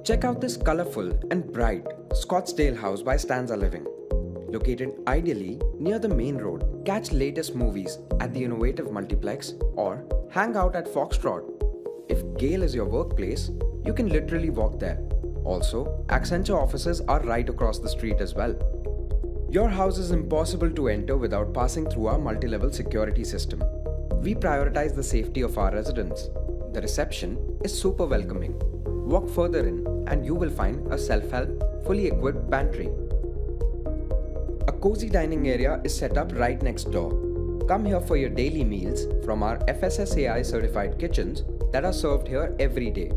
Check out this colorful and bright Scottsdale House by Stanza Living. Located ideally near the main road, catch latest movies at the innovative multiplex or hang out at Foxtrot. If Gale is your workplace, you can literally walk there. Also, Accenture offices are right across the street as well. Your house is impossible to enter without passing through our multi-level security system. We prioritize the safety of our residents. The reception is super welcoming. Walk further in and you will find a self-help, fully equipped pantry. A cozy dining area is set up right next door. Come here for your daily meals from our FSSAI certified kitchens that are served here every day.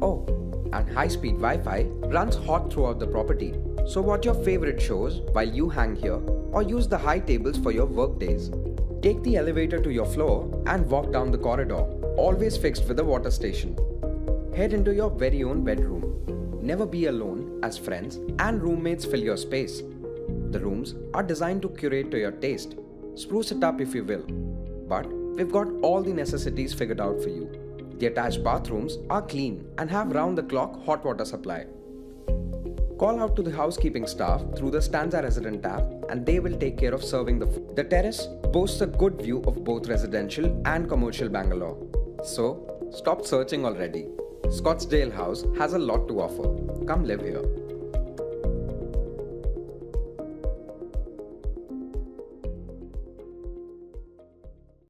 Oh, and high-speed Wi-Fi runs hot throughout the property. So watch your favorite shows while you hang here or use the high tables for your work days. Take the elevator to your floor and walk down the corridor, always fixed with a water station. Head into your very own bedroom. Never be alone as friends and roommates fill your space. The rooms are designed to curate to your taste. Spruce it up if you will. But we've got all the necessities figured out for you. The attached bathrooms are clean and have round-the-clock hot water supply. Call out to the housekeeping staff through the Stanza Resident app and they will take care of serving the food. The terrace boasts a good view of both residential and commercial Bangalore. So, stop searching already. Scottsdale House has a lot to offer. Come live here.